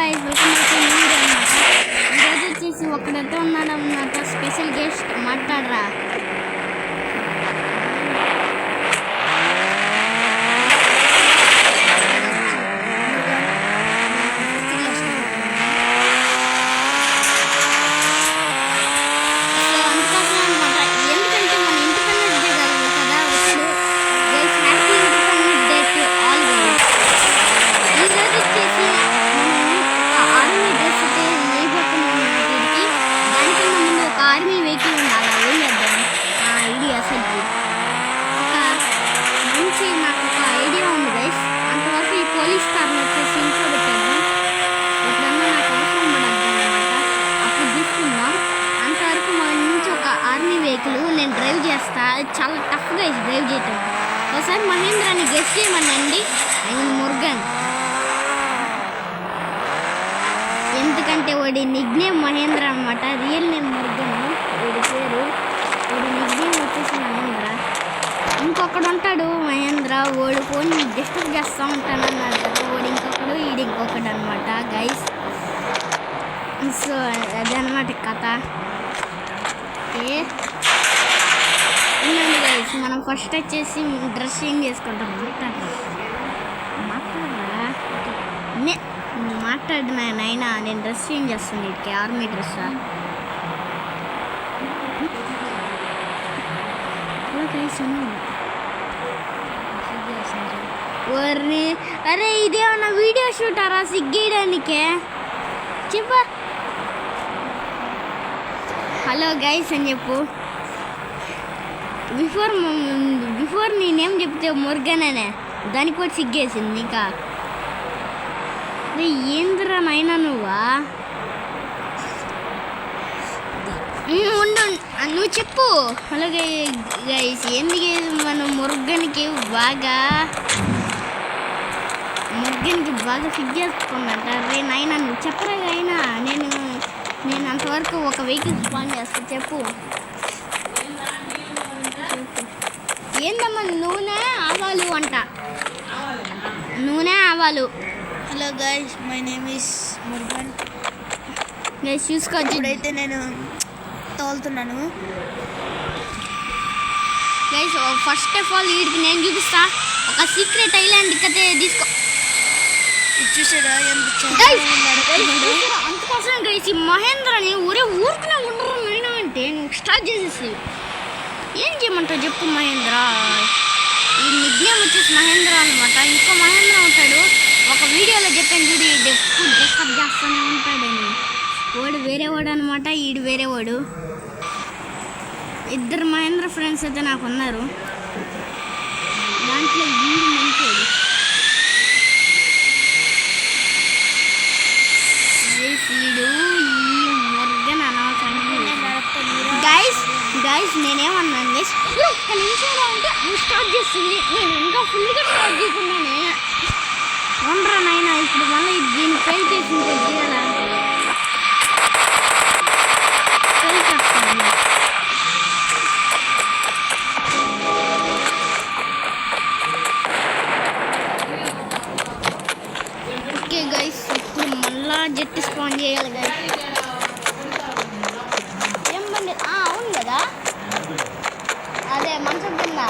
Guys welcome to new video అన్నమాట. ఈరోజు వచ్చేసి ఒకరితో ఉన్నాడన్నమాట, స్పెషల్ గెస్ట్. మాట్లాడరా. నేను డ్రైవ్ చేస్తా, చాలా టఫ్గా డ్రైవ్ చేయటం. ఒకసారి మహేంద్రాని గెస్ట్ చేయమనండి. ఆయన మురుగన్, ఎందుకంటే వాడి నిక్నేమ్ మహేంద్ర అనమాట, రియల్ నేమ్ మురుగన్. వీడి పేరు, వీడి నిక్నేమ్ వచ్చేసి మహేంద్ర. ఇంకొకడు ఉంటాడు మహేంద్ర, వాడు ఫోన్ డిస్టర్బ్ చేస్తూ ఉంటానన్నాడు కదా, వాడు ఇంకొకడు, వీడు ఇంకొకడు అనమాట గైస్. సో అదనమాట కథ. ఓకే గైస్, మనం ఫస్ట్ వచ్చేసి డ్రెస్ చేంజ్ చేసుకుంటాం. మాట్లాడినా నాయనా, నేను డ్రెస్ చేంజ్ చేస్తాను. వీటికి ఆర్మీ డ్రెస్. ఓర్ని, అరే ఇదేమన్నా వీడియో షూటారా సిగ్గేయడానికే? చెప్ప హలో గైస్ అని చెప్పు. బిఫోర్ నేనేం చెప్తే మురుగన్ అనే దానికి కూడా సిగ్గేసింది. ఇంకా ఏంద్రా నాయనా నువ్వా? ఉండు, నువ్వు చెప్పు. హలో గైస్, ఎందుకు మనం మురుగన్కి బాగా సిగ్గేసుకున్నట్ట. రే నాయనా నువ్వు చెప్పరా అయినా, నేను అంతవరకు ఒక వెహికల్ స్పాన్ చేస్తా. చెప్పు ఏందమ్మా? నూనె ఆవాలు అంట, నూనె ఆవాలు. Hello guys, my name is Murugan. Guys చూసుకోవచ్చు. ఇప్పుడైతే నేను తోలుతున్నాను గైస్. ఫస్ట్ ఆఫ్ ఆల్ వీడికి నేను చూపిస్తా ఒక సీక్రెట్ ఐలాండ్ కథ. తీసుకో, చూసారా అందుకోసం గైస్ ఈ మహేంద్రని ఊరుకునే ఉండరు నాయన అంటే నువ్వు స్టార్ట్ చేసేసి ఏం చేయమంటావు చెప్పు. మహేంద్ర, ఈ నిక్నేమ్ వచ్చేసి మహేంద్ర అనమాట. ఇంకో మహేంద్ర ఉంటాడు, ఒక వీడియోలో చెప్పాను చూడు, ఇది ఎప్పుడు డిస్టర్బ్ చేస్తూనే ఉంటాడని. వాడు వేరేవాడు అనమాట, ఈడు వేరేవాడు. ఇద్దరు మహేంద్ర ఫ్రెండ్స్ అయితే నాకు ఉన్నారు. దాంట్లో వీడు మంచోడు. వీడు ఈ మురుగన్ అనవసరం. గైస్ నేనేమన్నాను గైస్, ఒక్క నిమిషంలో అంటే నువ్వు స్టార్ట్ చేస్తుంది, నేను ఇంకా ఫుల్గా స్టార్ట్ చేయకుండానే ఉండరా నాయన. ఇప్పుడు మళ్ళీ దీన్ని ట్రై చేసి చేయాలా? ట్రై చేస్తాను. ఓకే గైస్, ఇప్పుడు మళ్ళా జెట్ స్పాన్ చేయాలి గైస్. ఏం బండి? అవును కదా, అదే మంచం కింద.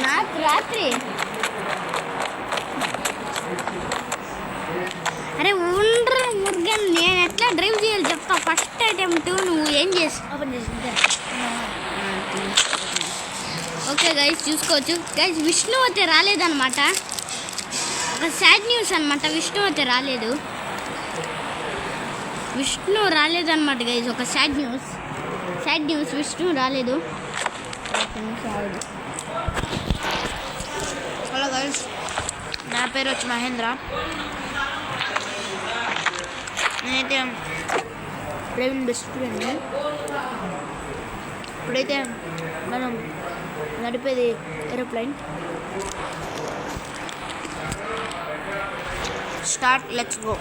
నాకు రాత్రి అరే ఉండరా మురుగన్, నేను ఎట్లా డ్రైవ్ చేయాలి చెప్తా. ఫస్ట్ అటెంప్ట్ నువ్వు ఏం చేసి ఓపెన్ చేసి. ఓకే గైస్ చూసుకోవచ్చు. గైస్ విష్ణువతి రాలేదన్నమాట, ఒక సాడ్ న్యూస్ అనమాట. విష్ణువతి రాలేదు, విష్ణు రాలేదన్నమాట గైస్. ఒక సాడ్ న్యూస్ విష్ణు రాలేదు. హలో గైస్, నా పేరు వచ్చి మహేంద్ర. నేనైతే డ్రైవింగ్ బెస్ట్ ఫ్రెండ్. ఇప్పుడైతే మనం నడిపేది ఏరోప్లేన్. Start, let's go.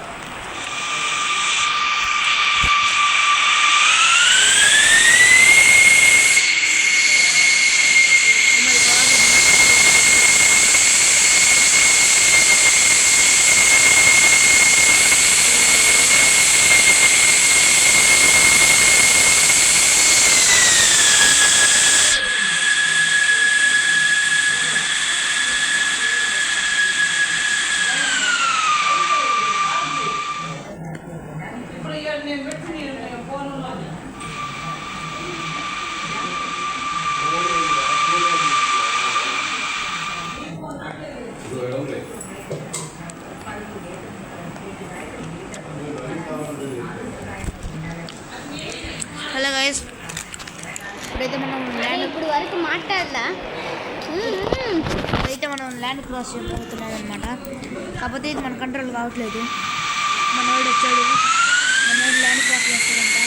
మాట్లాడలా అయితే మనం ల్యాండ్ క్రాస్ చేయబోతున్నాం అనమాట. కాకపోతే ఇది మన కంట్రోల్ కావట్లేదు. మనోడు వచ్చాడు, మనోడు ల్యాండ్ క్రాస్ చేస్తాడంట.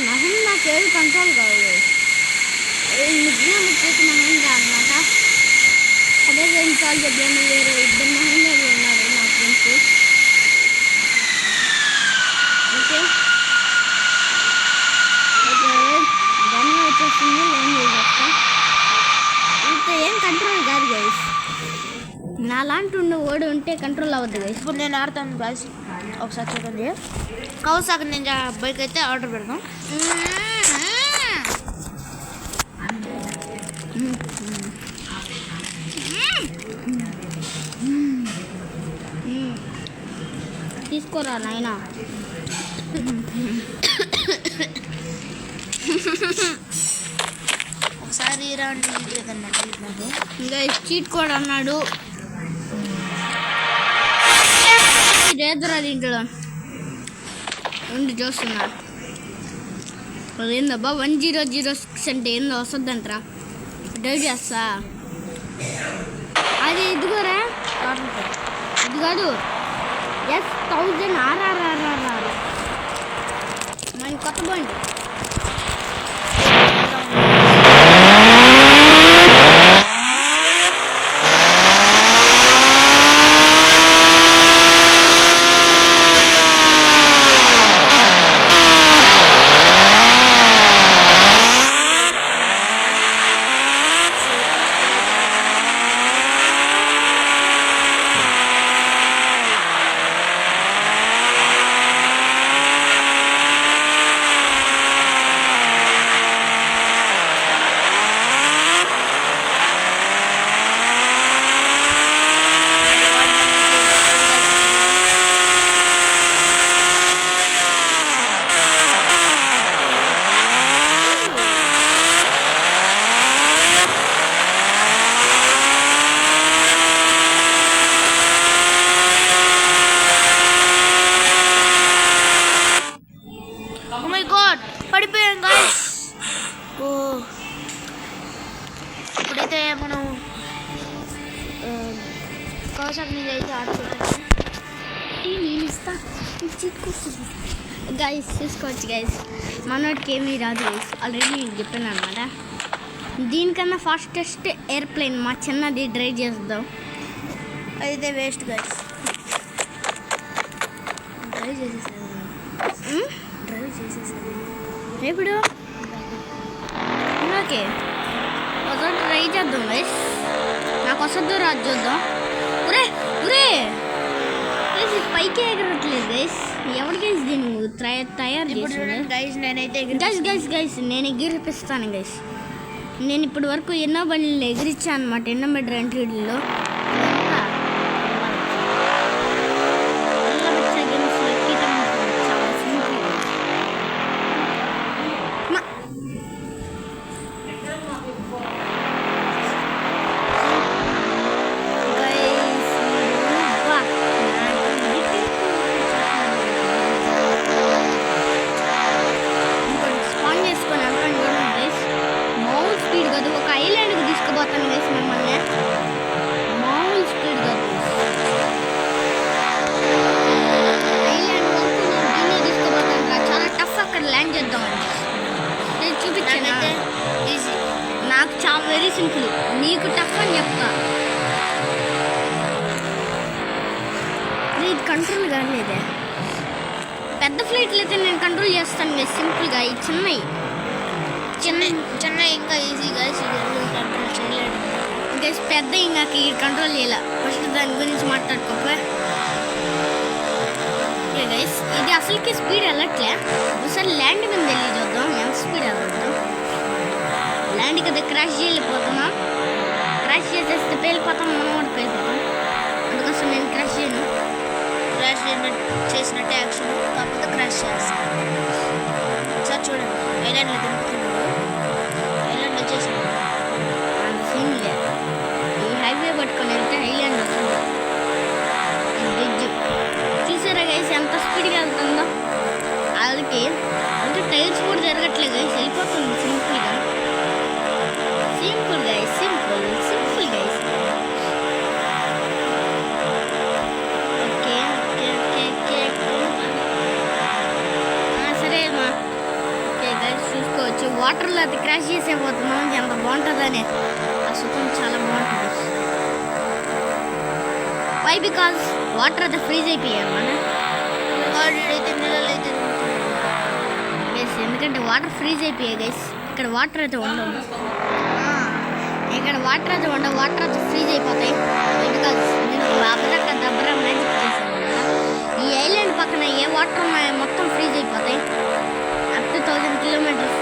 మహేంద్రకి ఏది కంట్రోల్ కావాలి. నిజంగా వచ్చేసి మహేంద్ర అనమాట. అదే ఇన్స్టాల్ చెప్పాను. వేరే ఇద్దరు మహేంద్రలు ఉన్నారు నా ఫ్రెండ్స్. ఓకే దాన్ని వచ్చేస్తుంది లైన్ చేసేస్తా. ఇంకా ఏం కంట్రోల్ కాదు గైస్. నా లాంటి ఉండే ఓడి ఉంటే కంట్రోల్ అవ్వద్దు గైస్. ఇప్పుడు నేను ఆడతాను గైస్, ఒకసారి చూడండి. కౌసాకు నేను బైక్ అయితే ఆర్డర్ పెడతాం. తీసుకోరా నాయనా. ఒకసారి రాండి లేదన్నమాట. నాకు ఇంకా చీట్ కోడ్ అన్నాడు. రేదరా దీంట్లో ఉండి చూస్తున్నారు. అదేందబ్బా 1006 అంటే ఏందో వస్తుందంటరా. డ్రైవ్ చేస్తా. అది ఇదిగోరా, ఇది కాదు S1000 RRRR మన కొత్త బండి. పడిపోయాం గాయ్స్. ఓ ఇప్పుడైతే మనం కౌసాక్ మీద అయితే ఆడుకుంటాం. నేను ఇస్తా గైస్. చూసుకోవచ్చు గైస్, మనోడికి ఏమీ రాదు గైస్. ఆల్రెడీ నేను చెప్పాను అనమాట. దీనికన్నా ఫాస్టెస్ట్ ఎయిర్ప్లేన్ మా చిన్నది డ్రైవ్ చేద్దాం. అయితే వేస్ట్ గైస్. డ్రైవ్ చేసేసాను ఇప్పుడు ఓకే ఒకసారి ట్రై చేద్దాం గైస్. నాకు వస్తుందో రాదు చూద్దాం. ఒరే ఒరే గైస్, పైకి ఎగరట్లేదు గైస్. ఎవరి గైస్ దీన్ని తయారు చేసింది గైస్? నేనైతే గైస్ నేను ఎగిరిపిస్తాను గైస్. నేను ఇప్పటి వరకు ఎన్నో బండ్లు ఎగిరించాను అనమాట. ఎన్నో మీటర్ ఎంట్రీలో నాకు చాలా వెరీ సింపుల్. నీకు టఫ్ అని చెప్తా. ఇది కంట్రోల్ కాలేదే. పెద్ద ఫ్లైట్లు అయితే నేను కంట్రోల్ చేస్తాను కదా సింపుల్గా. ఈ చిన్న ఇంకా ఈజీ గైస్, కంట్రోల్ చేయలేడు గైస్. పెద్ద ఇంకా కంట్రోల్ చేయాల. ఫస్ట్ దాని గురించి మాట్లాడుకోపా. ఓకే గైస్, ఇది అసలుకి స్పీడ్ వెళ్ళట్లే. ఒకసారి ల్యాండ్ మీద వెళ్ళి చూద్దాం ఎంత స్పీడ్ వెళ్తుందో. ల్యాండ్ కదా క్రాష్ చేయలేకపోతున్నాం. క్రాష్ చేసేస్తే పేలిపోతాం, మనం కూడా పేలిపోతాం. అందుకోసం నేను క్రాష్ చేయను. క్రాష్ చేసినట్టే యాక్షన్, కాకపోతే క్రాష్ చేస్తాను. ఒకసారి చూడండి, ఐలాండ్లో దింపుతున్నాడు. ఐలాండ్ వచ్చేసాడు. అంత సీన్ లేదు. ఈ హైవే పట్టుకొని వెళ్తే ఐలాండ్ వస్తుంది. బ్రిడ్జ్ చూసారా గైస్ ఎంత స్పీడ్గా వెళ్తుందో. వాళ్ళకి క్రాష్ చేసేపోతున్నాం, ఎంత బాగుంటుందని. ఆ సుఖం చాలా బాగుంటుంది. వై బికాస్ వాటర్ అయితే ఫ్రీజ్ అయిపోయాయి మన అయితే నీళ్ళలో అయితే గైస్, ఎందుకంటే వాటర్ ఫ్రీజ్ అయిపోయాయి గైస్. ఇక్కడ వాటర్ అయితే ఉండవు, ఇక్కడ వాటర్ అయితే ఉండవు, వాటర్ అయితే ఫ్రీజ్ అయిపోతాయి. బికాస్ నేను అబ్రక దబ్రా మ్యాజిక్ చేశాను కదా. ఈ ఐలాండ్ పక్కన ఏ వాటర్ ఉన్నాయో మొత్తం ఫ్రీజ్ అయిపోతాయి. Up to 1000 kilometres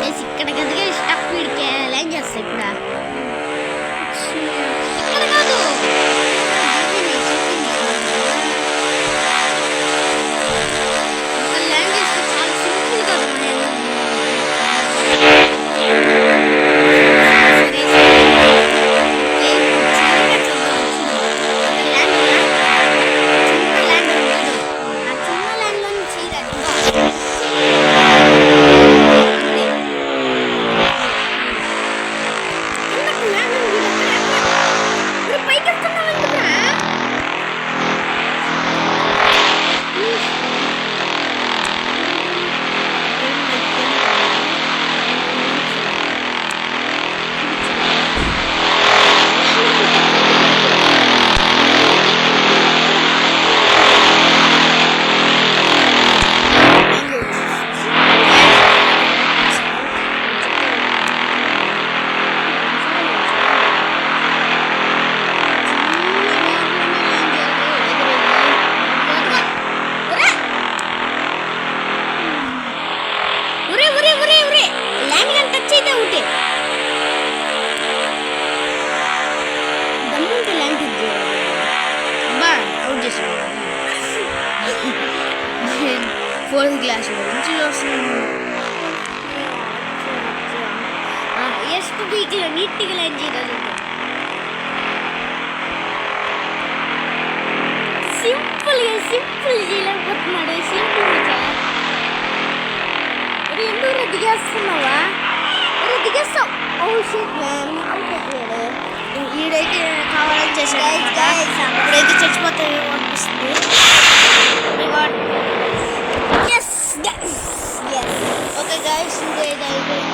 guys. ఇక్కడ గదిగా స్టక్ వీడికి ల్యాండ్ చేస్తాయి. ఇప్పుడు ఇక్కడ కాదు, ఇక్కడ ల్యాండ్ చేస్తే చాలా సింపుల్ కదా మన ఫోర్త్ క్లాస్ నుంచి వస్తున్నాను. ಎಷ್ಟು ಬೀಗಿಲ್ಲ ನೀಟಿಗೆ ಲ್ಯಾಂಡ್ చేయగలదు. సింపుల్ చేయలేకపోతున్నాడు. సింపుల్గా ఎందుకు దిగేస్తున్నావా? దిగేస్తావు. ఓ షిట్ మ్యాన్, ఈడైతే కావాలని చేశాడు. ఇప్పుడైతే చచ్చిపోతాయి అనిపిస్తుంది. yes. ఓకే గైస్, ఇదైతే అయిపోయింది.